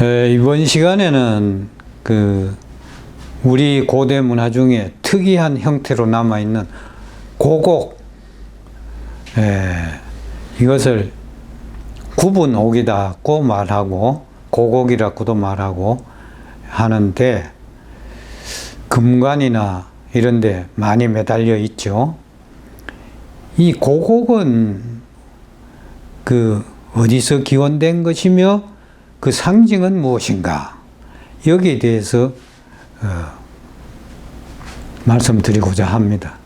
이번 시간에는 우리 고대 문화 중에 특이한 형태로 남아있는 고곡, 이것을 구분옥이라고 말하고 고곡이라고도 말하고 하는데, 금관이나 이런 데 많이 매달려 있죠. 이 고곡은 어디서 기원된 것이며 그 상징은 무엇인가, 여기에 대해서 말씀드리고자 합니다.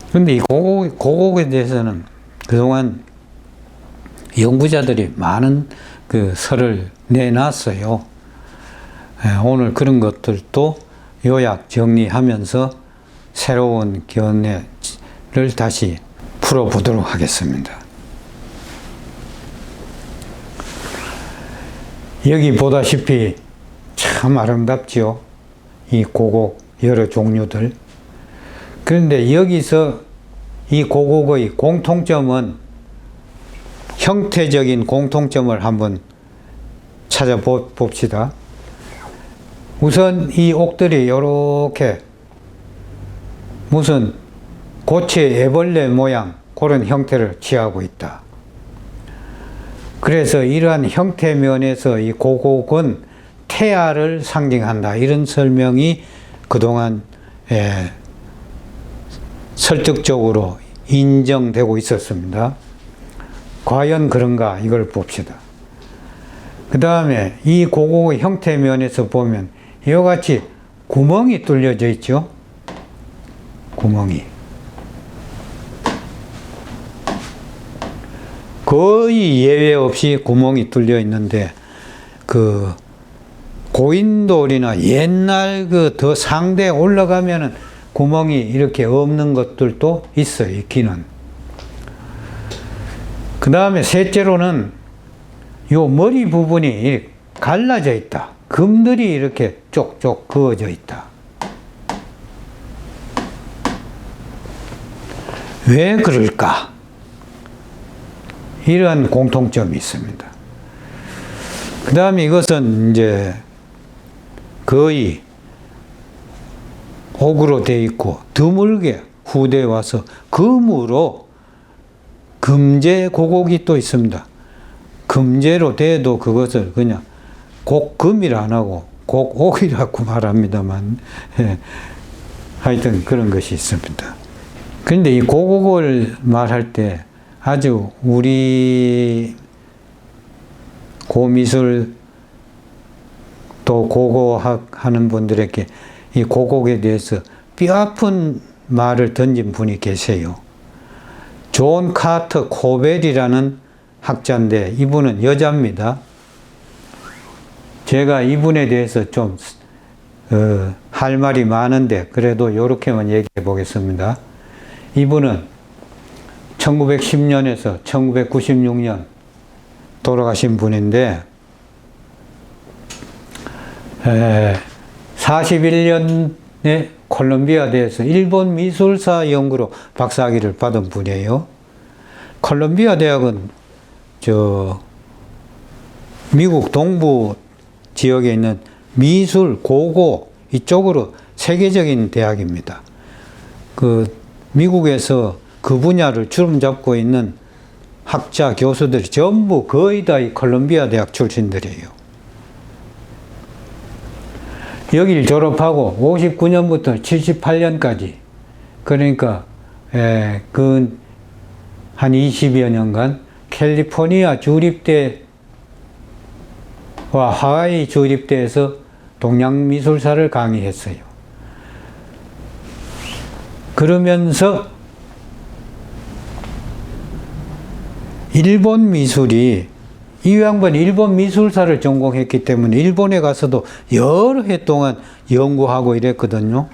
그런데 이 고곡에 대해서는 그동안 연구자들이 많은 설을 내놨어요. 오늘 그런 것들도 요약 정리하면서 새로운 견해를 다시 풀어보도록 하겠습니다. 여기 보다시피 참 아름답지요, 이 고곡 여러 종류들. 그런데 여기서 이 고곡의 공통점은, 형태적인 공통점을 한번 찾아봅시다. 우선 이 옥들이 이렇게 무슨 고체 애벌레 모양 그런 형태를 취하고 있다. 그래서 이러한 형태 면에서 이 고곡은 태아를 상징한다, 이런 설명이 그동안 설득적으로 인정되고 있었습니다. 과연 그런가, 이걸 봅시다. 그 다음에 이 고곡의 형태 면에서 보면 이와 같이 구멍이 뚫려져 있죠. 구멍이 거의 예외 없이 구멍이 뚫려 있는데, 고인돌이나 옛날 더 상대에 올라가면은 구멍이 이렇게 없는 것들도 있어요, 있기는. 그 다음에 셋째로는 요 머리 부분이 갈라져 있다. 금들이 이렇게 쪽쪽 그어져 있다. 왜 그럴까? 이러한 공통점이 있습니다. 그 다음에 이것은 이제 거의 옥으로 되어 있고, 드물게 후대에 와서 금으로, 금제 고곡이 또 있습니다. 금제로 돼도 그것을 그냥 곡금이라 안 하고 곡옥이라고 말합니다만, 하여튼 그런 것이 있습니다. 그런데 이 고곡을 말할 때 아주 우리 고미술 또 고고학 하는 분들에게 이 고곡에 대해서 뼈아픈 말을 던진 분이 계세요. 존 카터 코벨이라는 학자인데, 이분은 여자입니다. 제가 이분에 대해서 좀 할 말이 많은데 그래도 이렇게만 얘기해 보겠습니다. 이분은 1910년에서 1996년 돌아가신 분인데, 41년에 콜롬비아대에서 일본 미술사 연구로 박사학위를 받은 분이에요. 콜롬비아 대학은 미국 동부 지역에 있는 미술, 고고 이쪽으로 세계적인 대학입니다. 미국에서 그 분야를 주름 잡고 있는 학자, 교수들이 전부 거의 다 이 콜롬비아 대학 출신들이에요. 여기를 졸업하고 59년부터 78년까지, 그러니까 한 20여 년간 캘리포니아 주립대와 하와이 주립대에서 동양미술사를 강의했어요. 그러면서 일본 미술이, 이 양반이 일본 미술사를 전공했기 때문에 일본에 가서도 여러 해 동안 연구하고 이랬거든요.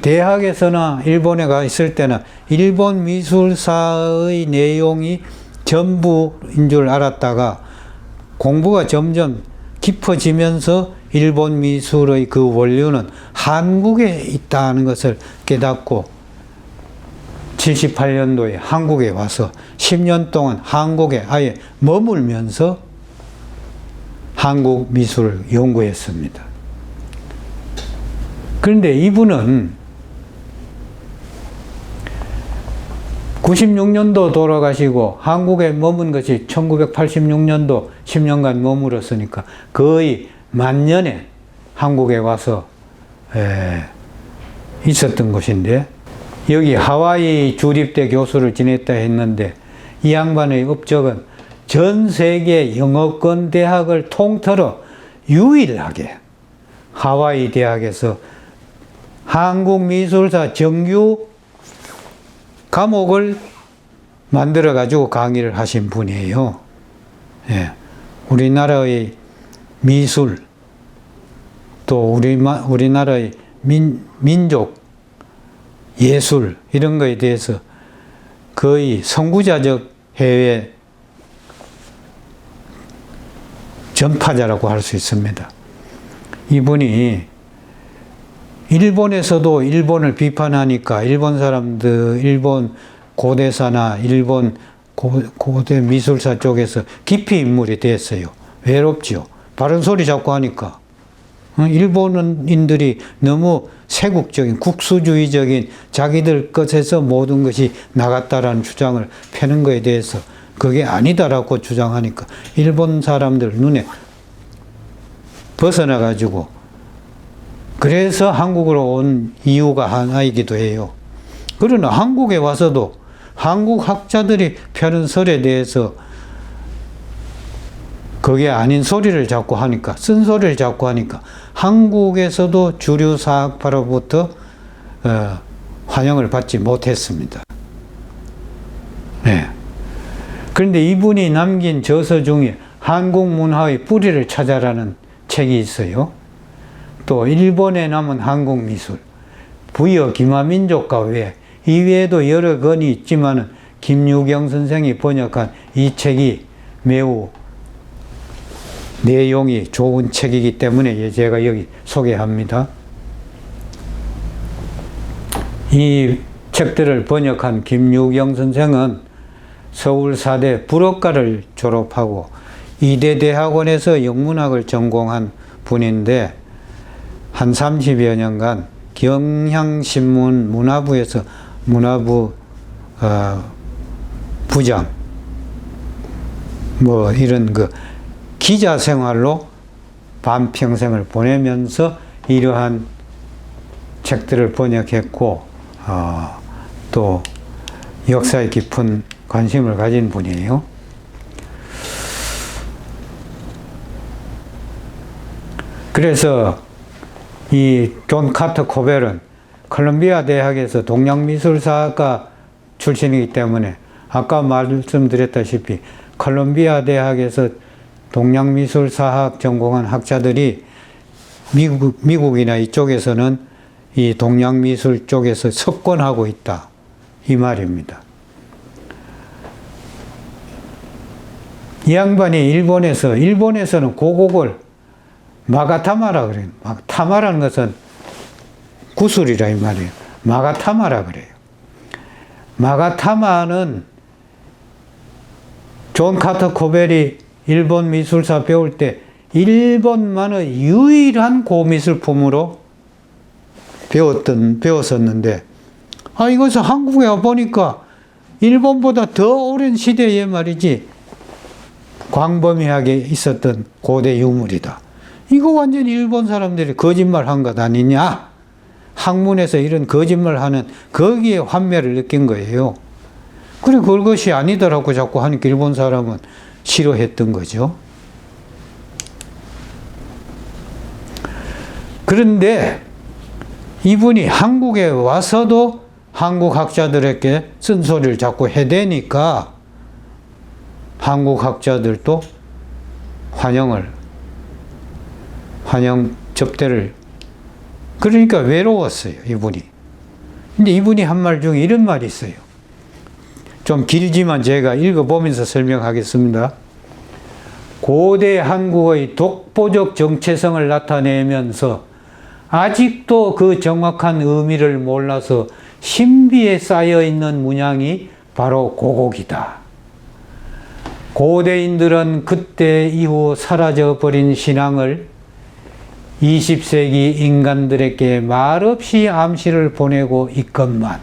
대학에서나 일본에 가 있을 때나 일본 미술사의 내용이 전부인 줄 알았다가 공부가 점점 깊어지면서 일본 미술의 그 원료는 한국에 있다는 것을 깨닫고 78년도에 한국에 와서 10년 동안 한국에 아예 머물면서 한국 미술을 연구했습니다. 그런데 이분은 96년도 돌아가시고 한국에 머문 것이 1986년도 10년간 머물었으니까 거의 만년에 한국에 와서 있었던 곳인데, 여기 하와이 주립대 교수를 지냈다 했는데 이 양반의 업적은 전 세계 영어권 대학을 통틀어 유일하게 하와이 대학에서 한국 미술사 정규 과목을 만들어 가지고 강의를 하신 분이에요. 예. 우리나라의 미술, 또 우리나라의 민족 예술 이런 거에 대해서 거의 선구자적 해외 전파자라고 할 수 있습니다. 이분이 일본에서도 일본을 비판하니까 일본 사람들, 일본 고대사나 일본 고대 미술사 쪽에서 깊이 인물이 됐어요. 외롭지요. 바른 소리 자꾸 하니까. 일본인들이 너무 세국적인 국수주의적인 자기들 것에서 모든 것이 나갔다라는 주장을 펴는 것에 대해서 그게 아니다라고 주장하니까 일본 사람들 눈에 벗어나 가지고, 그래서 한국으로 온 이유가 하나이기도 해요. 그러나 한국에 와서도 한국 학자들이 펴는 설에 대해서 그게 아닌 소리를 자꾸 하니까, 쓴소리를 자꾸 하니까 한국에서도 주류 사학파로부터 환영을 받지 못했습니다. 네. 그런데 이분이 남긴 저서 중에 한국 문화의 뿌리를 찾아라는 책이 있어요. 또 일본에 남은 한국 미술, 부여 기마민족가 외에 이외에도 여러 권이 있지만은 김유경 선생이 번역한 이 책이 매우 내용이 좋은 책이기 때문에 제가 여기 소개합니다. 이 책들을 번역한 김유경 선생은 서울사대 불어과를 졸업하고 이대대학원에서 영문학을 전공한 분인데 한 30여 년간 경향신문 문화부에서 문화부 부장 뭐 이런 그 기자 생활로 반평생을 보내면서 이러한 책들을 번역했고 또 역사에 깊은 관심을 가진 분이에요. 그래서 이 존 카터 코벨은 콜롬비아 대학에서 동양미술사학과 출신이기 때문에 아까 말씀드렸다시피 콜롬비아 대학에서 동양미술사학 전공한 학자들이 미국이나 이쪽에서는 이 동양미술 쪽에서 석권하고 있다, 이 말입니다. 이 양반이 일본에서는 고곡을 마가타마라 그래요. 타마라는 것은 구슬이라 이 말이에요. 마가타마라 그래요. 마가타마는 존 카터 코벨이 일본 미술사 배울 때 일본만의 유일한 고미술품으로 배웠었는데, 이것을 한국에 와보니까 일본보다 더 오랜 시대에 말이지 광범위하게 있었던 고대 유물이다. 이거 완전히 일본 사람들이 거짓말 한 것 아니냐? 학문에서 이런 거짓말하는 거기에 환멸을 느낀 거예요. 그래, 그것이 아니더라고 자꾸 하니까 일본 사람은 싫어했던 거죠. 그런데 이분이 한국에 와서도 한국 학자들에게 쓴소리를 자꾸 해대니까 한국 학자들도 환영 접대를, 그러니까 외로웠어요, 이분이. 근데 이분이 한 말 중에 이런 말이 있어요. 좀 길지만 제가 읽어보면서 설명하겠습니다. 고대 한국의 독보적 정체성을 나타내면서 아직도 그 정확한 의미를 몰라서 신비에 쌓여있는 문양이 바로 고곡이다. 고대인들은 그때 이후 사라져버린 신앙을 20세기 인간들에게 말없이 암시를 보내고 있건만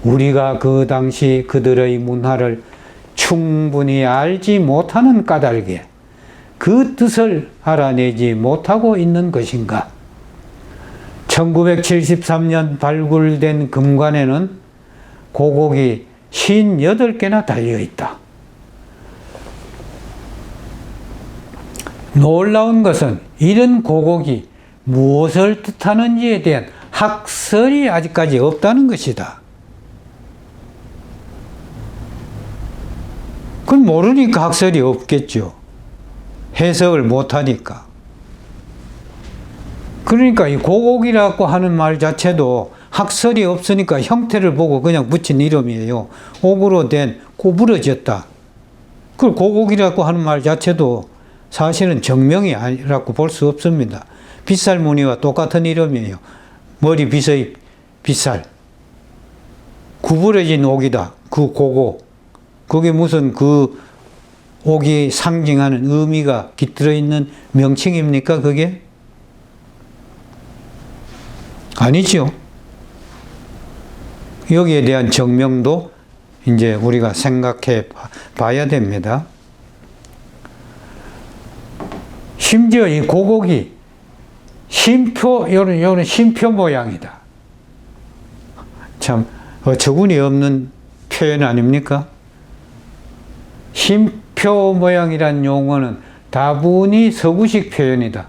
우리가 그 당시 그들의 문화를 충분히 알지 못하는 까닭에 그 뜻을 알아내지 못하고 있는 것인가? 1973년 발굴된 금관에는 고곡이 58개나 달려있다. 놀라운 것은 이런 고곡이 무엇을 뜻하는지에 대한 학설이 아직까지 없다는 것이다. 그건 모르니까 학설이 없겠죠. 해석을 못하니까. 그러니까 이 고곡이라고 하는 말 자체도 학설이 없으니까 형태를 보고 그냥 붙인 이름이에요. 옥으로 된 구부러졌다. 그 고곡이라고 하는 말 자체도 사실은 정명이 아니라고 볼 수 없습니다. 빗살무늬와 똑같은 이름이에요. 머리 빗의 빗살. 구부러진 옥이다. 그 고곡. 그게 무슨 그 옥이 상징하는 의미가 깃들어 있는 명칭입니까, 그게? 아니죠. 여기에 대한 정명도 이제 우리가 생각해 봐야 됩니다. 심지어 이 고곡이 요런 쉼표 모양이다. 참, 어처구니 없는 표현 아닙니까? 쉼표 모양이란 용어는 다분히 서구식 표현이다.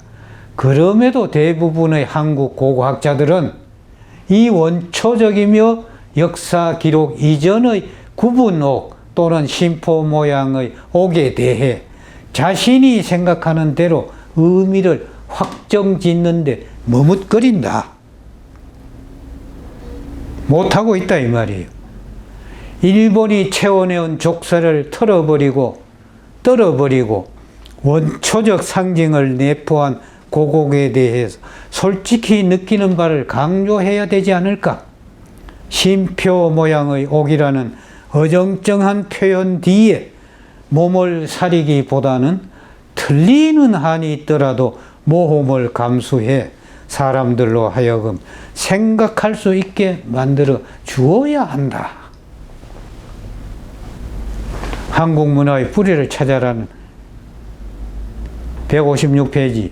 그럼에도 대부분의 한국 고고학자들은 이 원초적이며 역사 기록 이전의 구분옥 또는 쉼표 모양의 옥에 대해 자신이 생각하는 대로 의미를 확정짓는데 머뭇거린다. 못하고 있다 이 말이에요. 일본이 채워내온 족쇄를 떨어버리고 원초적 상징을 내포한 고곡에 대해서 솔직히 느끼는 바를 강조해야 되지 않을까? 쉼표 모양의 옥이라는 어정쩡한 표현 뒤에 몸을 사리기보다는 틀리는 한이 있더라도 모험을 감수해 사람들로 하여금 생각할 수 있게 만들어 주어야 한다. 한국 문화의 뿌리를 찾아라는 156페이지부터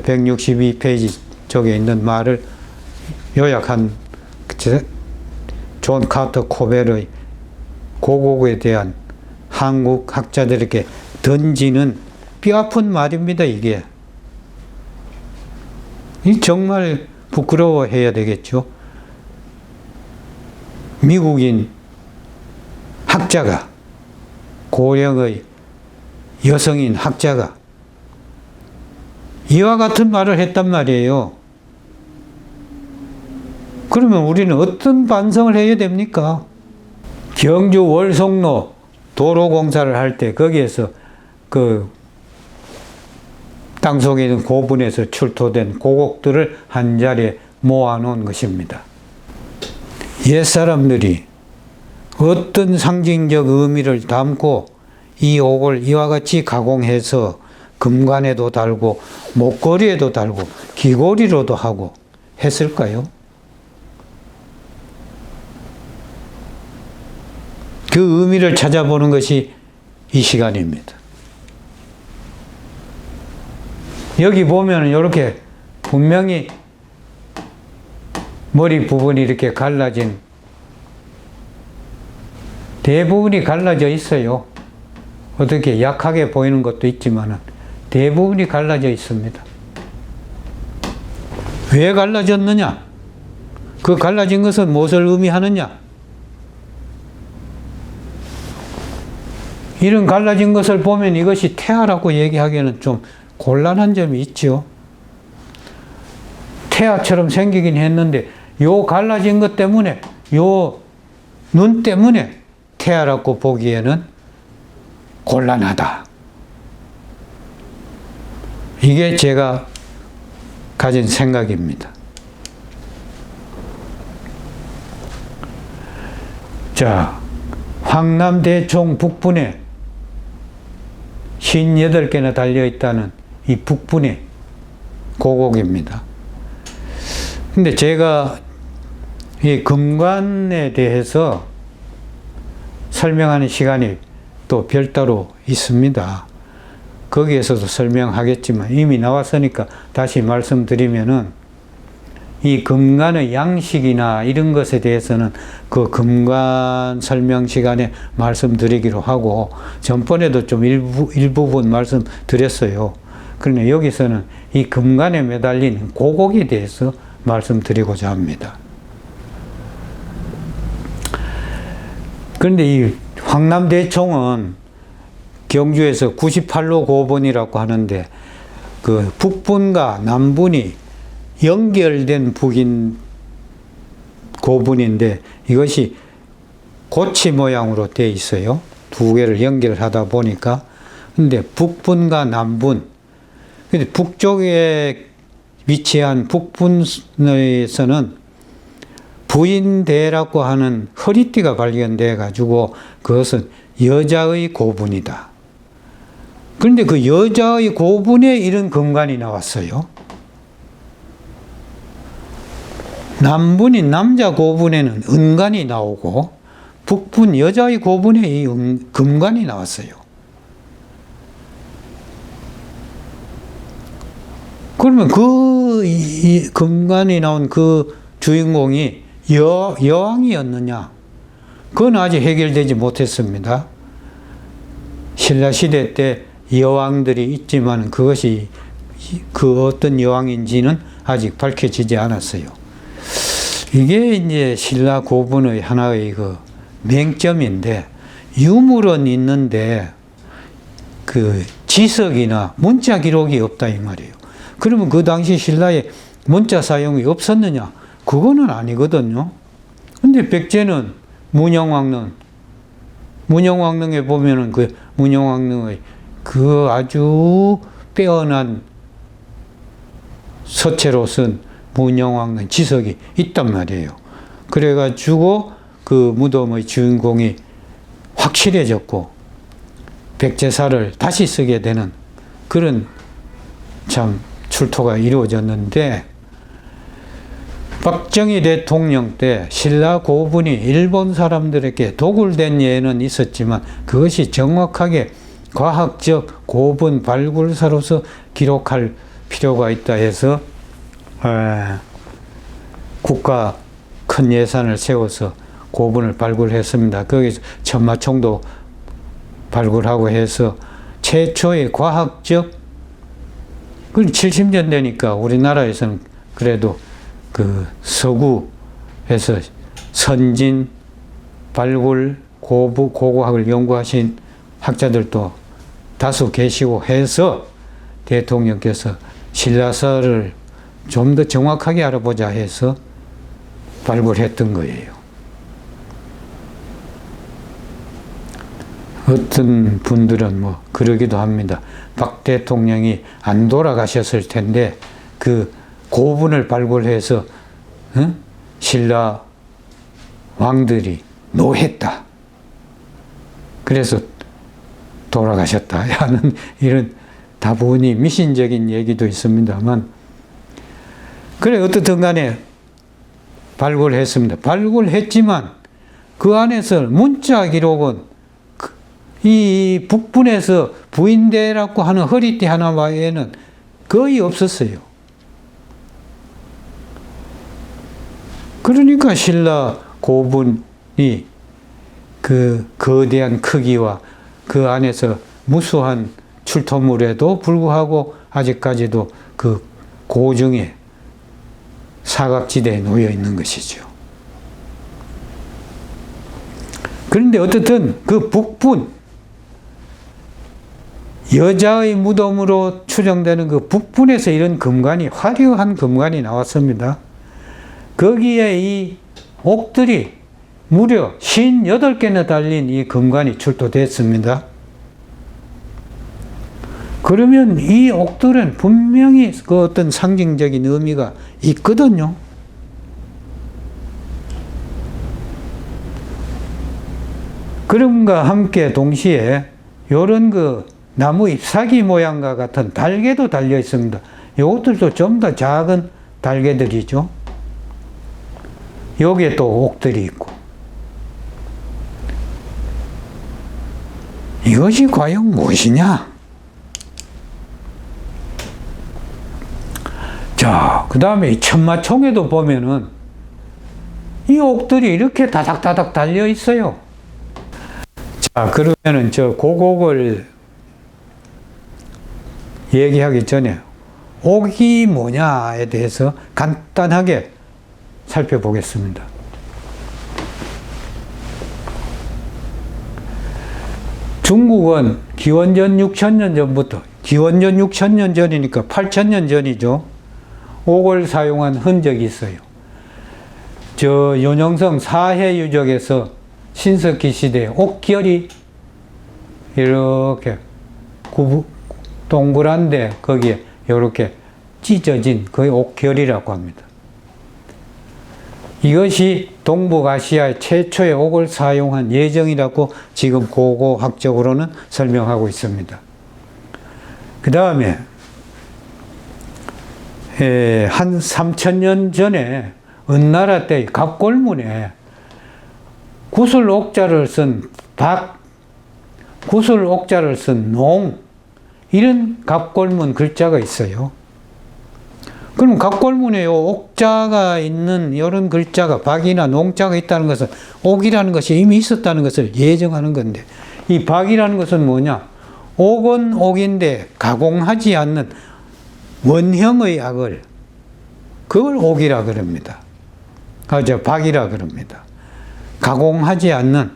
162페이지 쪽에 있는 말을 요약한 존 카터 코벨의 고곡에 대한 한국 학자들에게 던지는 뼈아픈 말입니다, 이게. 정말 부끄러워해야 되겠죠. 미국인 학자가, 고령의 여성인 학자가 이와 같은 말을 했단 말이에요. 그러면 우리는 어떤 반성을 해야 됩니까? 경주 월송로 도로공사를 할 때 거기에서 그 땅속에 있는 고분에서 출토된 고곡들을 한 자리에 모아놓은 것입니다. 옛사람들이 어떤 상징적 의미를 담고 이 옥을 이와 같이 가공해서 금관에도 달고 목걸이에도 달고 귀걸이로도 하고 했을까요? 그 의미를 찾아보는 것이 이 시간입니다. 여기 보면 이렇게 분명히 머리 부분이 이렇게 갈라진, 대부분이 갈라져 있어요. 어떻게 약하게 보이는 것도 있지만 대부분이 갈라져 있습니다. 왜 갈라졌느냐? 그 갈라진 것은 무엇을 의미하느냐? 이런 갈라진 것을 보면 이것이 태아라고 얘기하기에는 좀 곤란한 점이 있죠. 태아처럼 생기긴 했는데 요 갈라진 것 때문에, 요 눈 때문에 태아라고 보기에는 곤란하다. 이게 제가 가진 생각입니다. 자, 황남대총 북분에 58개나 달려있다는 이 북분의 고곡입니다. 근데 제가 이 금관에 대해서 설명하는 시간이 또 별도로 있습니다. 거기에서도 설명하겠지만 이미 나왔으니까 다시 말씀드리면은 이 금관의 양식이나 이런 것에 대해서는 그 금관 설명 시간에 말씀드리기로 하고 전번에도 좀 일부분 말씀드렸어요. 그러나 여기서는 이 금관에 매달린 고곡에 대해서 말씀드리고자 합니다. 그런데 이 황남대총은 경주에서 98로 고분이라고 하는데 그 북분과 남분이 연결된 북인 고분인데 이것이 고치 모양으로 되어 있어요. 두 개를 연결하다 보니까. 근데 북분과 남분, 근데 북쪽에 위치한 북분에서는 부인대라고 하는 허리띠가 발견돼 가지고 그것은 여자의 고분이다. 그런데 그 여자의 고분에 이런 금관이 나왔어요. 남분인 남자 고분에는 은관이 나오고 북분 여자의 고분에 이 금관이 나왔어요. 그러면 이 금관이 나온 그 주인공이 여왕이었느냐? 그건 아직 해결되지 못했습니다. 신라시대 때 여왕들이 있지만 그것이 그 어떤 여왕인지는 아직 밝혀지지 않았어요. 이게 이제 신라 고분의 하나의 그 맹점인데, 유물은 있는데 그 지석이나 문자 기록이 없다 이 말이에요. 그러면 그 당시 신라에 문자 사용이 없었느냐? 그거는 아니거든요. 근데 백제는 문영왕릉에 보면은 그 문영왕릉의 그 아주 빼어난 서체로 쓴 문영왕릉 지석이 있단 말이에요. 그래가지고 그 무덤의 주인공이 확실해졌고 백제사를 다시 쓰게 되는 그런 참 출토가 이루어졌는데, 박정희 대통령 때 신라 고분이 일본 사람들에게 도굴된 예는 있었지만 그것이 정확하게 과학적 고분 발굴사로서 기록할 필요가 있다 해서 국가 큰 예산을 세워서 고분을 발굴했습니다. 거기서 천마총도 발굴하고 해서 최초의 과학적, 그 70년 되니까 우리나라에서는 그래도 그 서구에서 선진 발굴 고고학을 연구하신 학자들도 다수 계시고 해서 대통령께서 신라사를 좀 더 정확하게 알아보자 해서 발굴했던 거예요. 어떤 분들은 뭐 그러기도 합니다. 박 대통령이 안 돌아가셨을 텐데 그 고분을 발굴해서 신라 왕들이 노했다. 그래서 돌아가셨다 하는 이런 다분히 미신적인 얘기도 있습니다만, 그래 어떻든 간에 발굴했습니다. 발굴했지만 그 안에서 문자 기록은 이 북분에서 부인대라고 하는 허리띠 하나 외에는 거의 없었어요. 그러니까 신라 고분이 그 거대한 크기와 그 안에서 무수한 출토물에도 불구하고 아직까지도 그 고증의 사각지대에 놓여 있는 것이죠. 그런데 어떻든 그 북분, 여자의 무덤으로 추정되는 그 북분에서 이런 금관이, 화려한 금관이 나왔습니다. 거기에 이 옥들이 무려 58개나 달린 이 금관이 출토됐습니다. 그러면 이 옥들은 분명히 그 어떤 상징적인 의미가 있거든요. 그럼과 함께 동시에 이런 그 나무 잎사귀 모양과 같은 달개도 달려 있습니다. 이것들도 좀 더 작은 달개들이죠. 여기에 또 옥들이 있고. 이것이 과연 무엇이냐? 자, 그 다음에 이 천마총에도 보면은 이 옥들이 이렇게 다닥다닥 달려 있어요. 자, 그러면은 저 고곡을 얘기하기 전에 옥이 뭐냐에 대해서 간단하게 살펴보겠습니다. 중국은 기원전 6천년 전부터, 기원전 6천년 전이니까 8천년 전이죠. 옥을 사용한 흔적이 있어요. 저 윤영성 사해유적에서 신석기 시대에 옥결이 이렇게 동그란데 거기에 이렇게 찢어진 그게 옥결이라고 합니다. 이것이 동북아시아의 최초의 옥을 사용한 예정이라고 지금 고고학적으로는 설명하고 있습니다. 그 다음에 한 3천년 전에 은나라 때 갑골문에 구슬 옥자를 쓴 박, 구슬 옥자를 쓴 농, 이런 갑골문 글자가 있어요. 그럼 갑골문에 요 옥자가 있는 이런 글자가 박이나 농자가 있다는 것은 옥이라는 것이 이미 있었다는 것을 예정하는 건데, 이 박이라는 것은 뭐냐? 옥은 옥인데 가공하지 않는 원형의 악을, 그걸 옥이라 그럽니다. 박이라 그럽니다. 가공하지 않는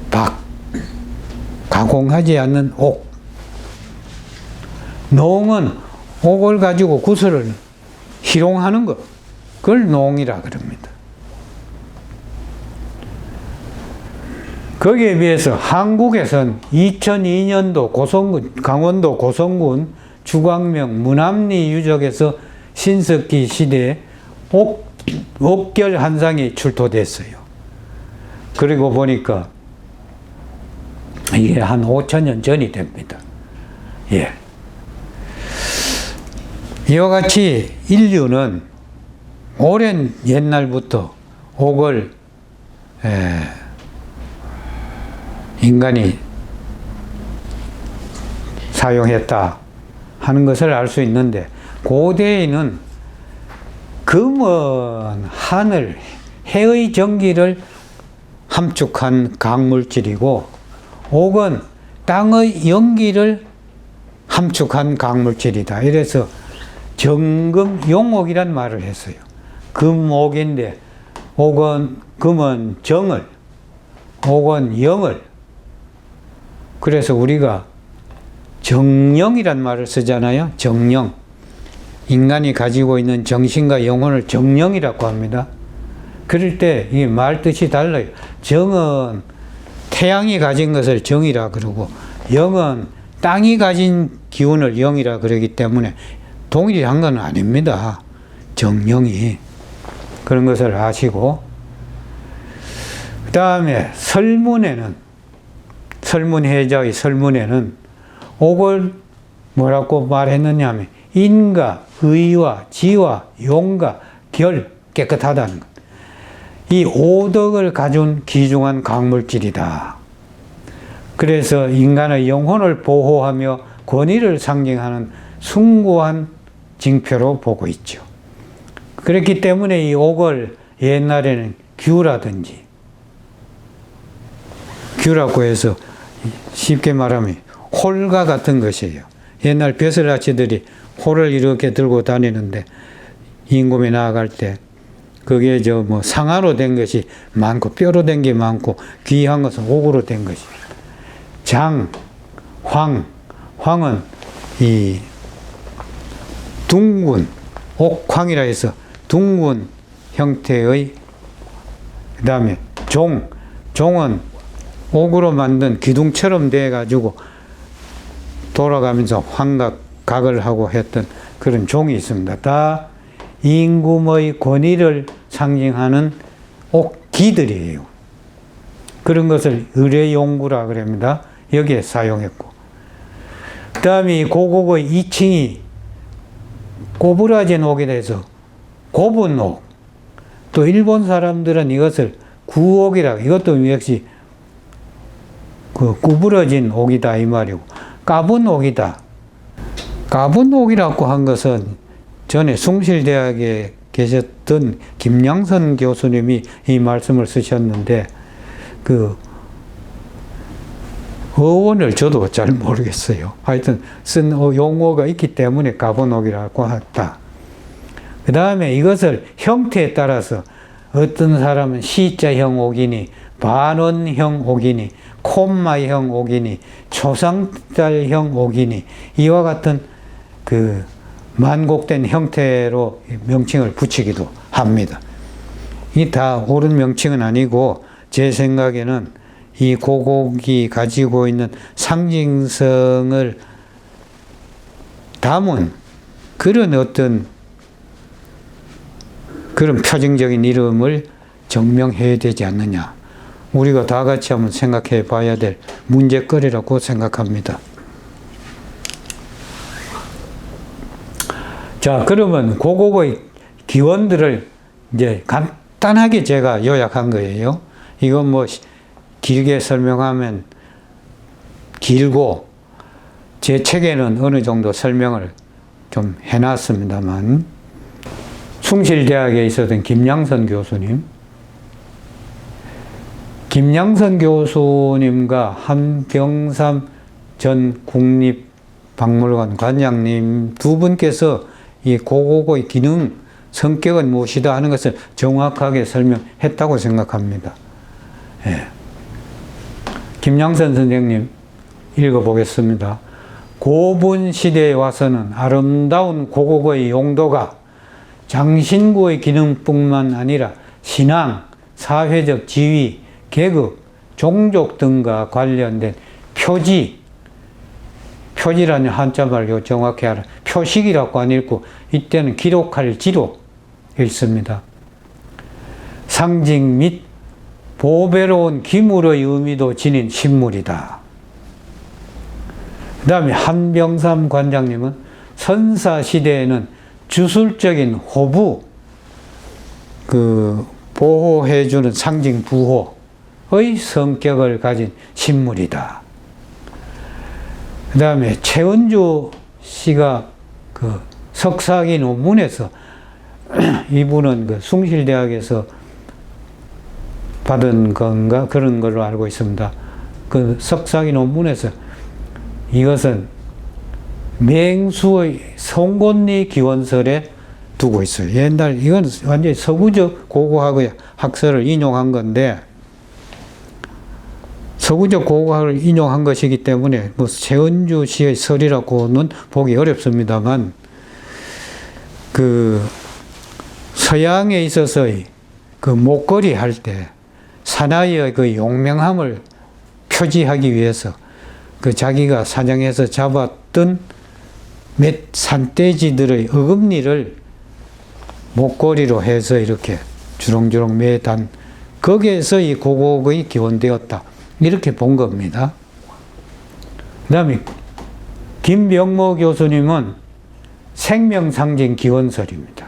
박, 가공하지 않는 옥. 농은 옥을 가지고 구슬을 희롱하는 것, 그걸 농이라 그럽니다. 거기에 비해서 한국에선 2002년도 고성군, 강원도 고성군 주광명 문암리 유적에서 신석기 시대에 옥결 한상이 출토됐어요. 그리고 보니까 이게 한 5천년 전이 됩니다. 예. 이와 같이 인류는 오랜 옛날부터 옥을 인간이 사용했다 하는 것을 알 수 있는데, 고대에는 금은 하늘, 해의 전기를 함축한 강물질이고, 옥은 땅의 연기를 함축한 강물질이다. 이래서 정금용옥이란 말을 했어요. 금옥인데 금은 정을, 옥은 영을. 그래서 우리가 정령이란 말을 쓰잖아요. 정령. 인간이 가지고 있는 정신과 영혼을 정령이라고 합니다. 그럴 때 이 말 뜻이 달라요. 정은 태양이 가진 것을 정이라 그러고, 영은 땅이 가진 기운을 영이라 그러기 때문에 동일한 건 아닙니다. 정령이. 그런 것을 아시고, 그 다음에 설문해자의 설문에는 옥을 뭐라고 말했느냐 하면 인과, 의와, 지와, 용과, 결, 깨끗하다는 것. 이 5덕을 가진 귀중한 강물질이다. 그래서 인간의 영혼을 보호하며 권위를 상징하는 숭고한 징표로 보고 있죠. 그렇기 때문에 이 옥을 옛날에는 규라고 해서 쉽게 말하면 홀과 같은 것이에요. 옛날 벼슬아치들이 홀을 이렇게 들고 다니는데 임금이 나아갈 때 그게 상아로 된 것이 많고 뼈로 된 게 많고 귀한 것은 옥으로 된 것이. 장, 황은 이 둥근, 옥황이라 해서 둥근 형태의, 그 다음에 종은 옥으로 만든 기둥처럼 돼가지고 돌아가면서 각을 하고 했던 그런 종이 있습니다. 다 임금의 권위를 상징하는 옥기들이에요. 그런 것을 의례용구라 그럽니다. 여기에 사용했고, 그 다음에 이 고곡의 2층이 꼬부라진 옥이라 해서 곱은 옥, 또 일본 사람들은 이것을 구옥이라고, 이것도 역시 그 구부러진 옥이다 이 말이고, 까분 옥이다. 까분 옥이라고 한 것은 전에 숭실대학에 계셨던 김양선 교수님이 이 말씀을 쓰셨는데, 그 어원을 저도 잘 모르겠어요. 하여튼 쓴 용어가 있기 때문에 까분옥이라고 했다. 그 다음에 이것을 형태에 따라서 어떤 사람은 C자형 옥이니, 반원형 옥이니, 콤마형 옥이니, 초상달형 옥이니, 이와 같은 그 만곡된 형태로 명칭을 붙이기도 합니다. 이 다 옳은 명칭은 아니고, 제 생각에는 이 고곡이 가지고 있는 상징성을 담은 그런 어떤 그런 표징적인 이름을 정명해야 되지 않느냐. 우리가 다 같이 한번 생각해 봐야 될 문제거리라고 생각합니다. 자, 그러면 고곡의 기원들을 이제 간단하게 제가 요약한 거예요. 이건 뭐 길게 설명하면 길고, 제 책에는 어느 정도 설명을 좀 해놨습니다만, 숭실대학에 있었던 김양선 교수님과 한병삼 전 국립박물관 관장님 두 분께서 이 고곡의 기능, 성격은 무엇이다 하는 것을 정확하게 설명했다고 생각합니다. 예. 김양선 선생님 읽어보겠습니다. 고분 시대에 와서는 아름다운 고곡의 용도가 장신구의 기능뿐만 아니라 신앙, 사회적 지위, 계급, 종족 등과 관련된 표지라는 한자말로 정확히 알아. 표식이라고 안 읽고, 이때는 기록할 지로 읽습니다. 상징 및 보배로운 기물의 의미도 지닌 신물이다. 그 다음에 한병삼 관장님은 선사시대에는 주술적인 호부, 보호해주는 상징 부호의 성격을 가진 신물이다. 그 다음에 최은주 씨가 그 석사기 논문에서 이분은 그 숭실대학에서 받은 건가 그런 걸로 알고 있습니다. 그 석사기 논문에서 이것은 맹수의 송곳니 기원설에 두고 있어요. 옛날 이건 완전히 서구적 고고학의 학설을 인용한 건데, 서구적 고고학을 인용한 것이기 때문에 뭐 최은주 씨의 설이라고는 보기 어렵습니다만, 그 서양에 있어서의 그 목걸이 할 때 사나이의 그 용맹함을 표지하기 위해서 그 자기가 사냥해서 잡았던 몇 산돼지들의 어금니를 목걸이로 해서 이렇게 주렁주렁 매단, 거기에서 이 고곡의 기원되었다, 이렇게 본 겁니다. 그 다음에 김병모 교수님은 생명상징 기원설입니다.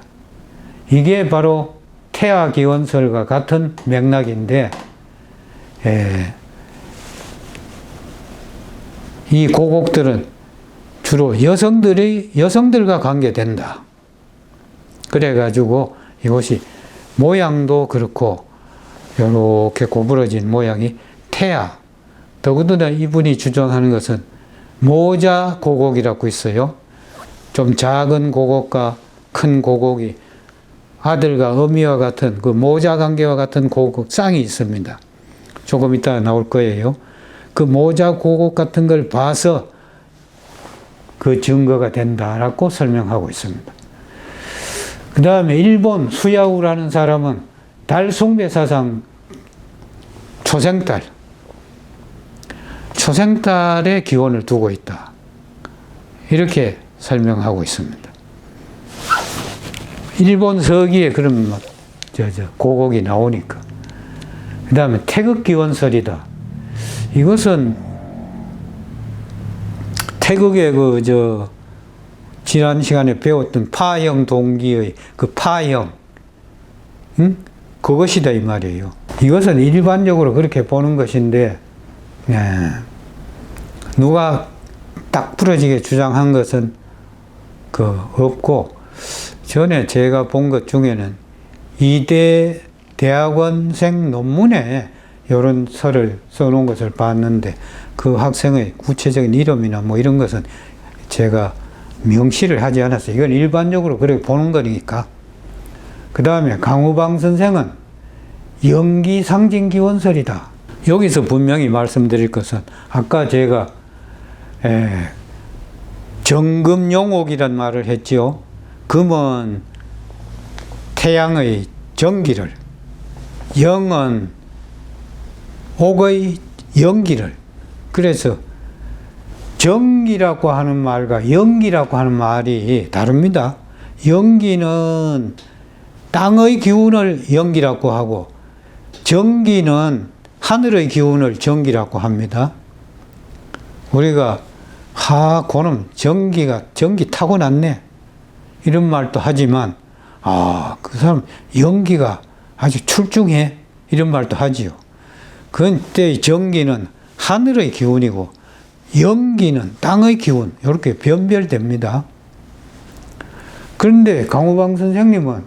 이게 바로 태아 기원설과 같은 맥락인데, 이 고곡들은 주로 여성들과 관계된다. 그래가지고 이것이 모양도 그렇고 이렇게 고부러진 모양이 태아, 더군다나 이분이 주장하는 것은 모자 고곡이라고 있어요. 좀 작은 고곡과 큰 고곡이 아들과 어미와 같은 그 모자 관계와 같은 고곡, 쌍이 있습니다. 조금 이따 나올 거예요. 그 모자 고곡 같은 걸 봐서 그 증거가 된다라고 설명하고 있습니다. 그 다음에 일본 수야우라는 사람은 달 숭배 사상 초생달의 기원을 두고 있다, 이렇게 설명하고 있습니다. 일본 서기에 그런 고곡이 나오니까. 그 다음에 태극기원설이다. 이것은 태극의 지난 시간에 배웠던 파형 동기의 그 파형, 응? 그것이다 이 말이에요. 이것은 일반적으로 그렇게 보는 것인데, 누가 딱 부러지게 주장한 것은 없고, 전에 제가 본 것 중에는 이대 대학원생 논문에 이런 설을 써놓은 것을 봤는데, 그 학생의 구체적인 이름이나 뭐 이런 것은 제가 명시를 하지 않았어요. 이건 일반적으로 그렇게 보는 거니까. 그 다음에 강우방 선생은 연기 상징 기원설이다. 여기서 분명히 말씀드릴 것은 아까 제가 정금용옥이란 말을 했지요. 금은 태양의 전기를, 영은 옥의 연기를. 그래서 전기라고 하는 말과 연기라고 하는 말이 다릅니다. 연기는 땅의 기운을 연기라고 하고, 전기는 하늘의 기운을 전기라고 합니다. 우리가 그놈 전기 타고났네 이런 말도 하지만, 그 사람 연기가 아주 출중해 이런 말도 하지요. 그때 전기는 하늘의 기운이고 연기는 땅의 기운, 이렇게 변별됩니다. 그런데 강우방 선생님은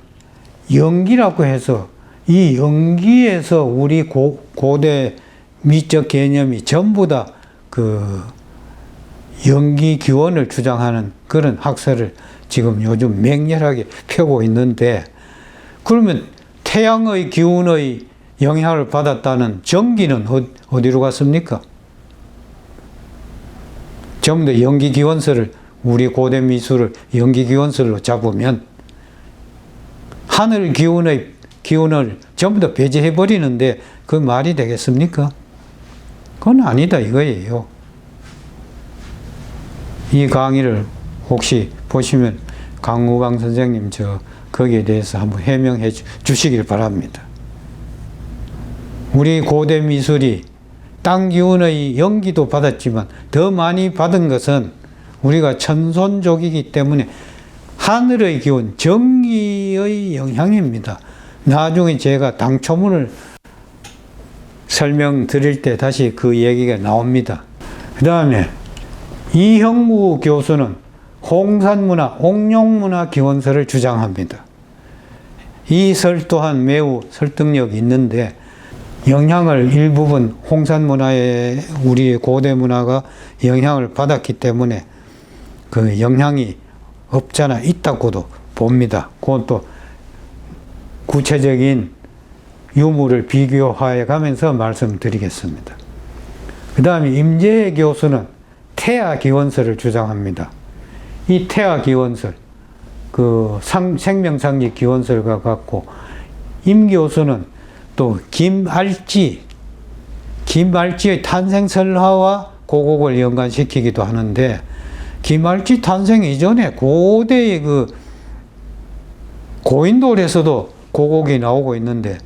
연기라고 해서 이 연기에서 우리 고대 미적 개념이 전부 다 연기 기원을 주장하는 그런 학설을 지금 요즘 맹렬하게 펴고 있는데, 그러면 태양의 기운의 영향을 받았다는 전기는 어디로 갔습니까? 전부 다 연기 기원설을, 우리 고대 미술을 연기 기원설로 잡으면 하늘 기운의 기운을 전부 다 배제해 버리는데 그 말이 되겠습니까? 그건 아니다 이거예요. 이 강의를 혹시 보시면 강우강 선생님 거기에 대해서 한번 해명해 주시길 바랍니다. 우리 고대 미술이 땅 기운의 연기도 받았지만 더 많이 받은 것은 우리가 천손족이기 때문에 하늘의 기운, 전기의 영향입니다. 나중에 제가 당초문을 설명드릴 때 다시 그 얘기가 나옵니다. 그 다음에 이형구 교수는 홍산문화, 옥룡문화 기원설을 주장합니다. 이 설 또한 매우 설득력이 있는데, 영향을 일부분 홍산문화에 우리 고대 문화가 영향을 받았기 때문에 그 영향이 없잖아 있다고도 봅니다. 그건 또 구체적인 유무를 비교해 가면서 말씀드리겠습니다. 그 다음에 임재해 교수는 태아 기원설을 주장합니다. 이 태아 기원설, 생명상리 기원설과 같고, 임 교수는 또 김알지의 탄생설화와 고곡을 연관시키기도 하는데, 김알지 탄생 이전에 고대의 고인돌에서도 고곡이 나오고 있는데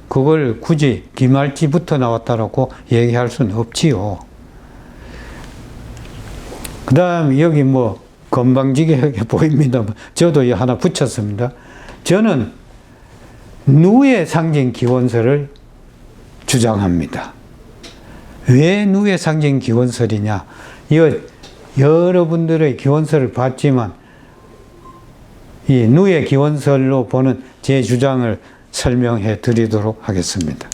그걸 굳이 김알지부터 나왔다라고 얘기할 수는 없지요. 그 다음 여기 건방지게 보입니다. 저도 하나 붙였습니다. 저는 누의 상징 기원설을 주장합니다. 왜 누의 상징 기원설이냐? 여러분들의 기원설을 봤지만 이 누의 기원설로 보는 제 주장을 설명해 드리도록 하겠습니다.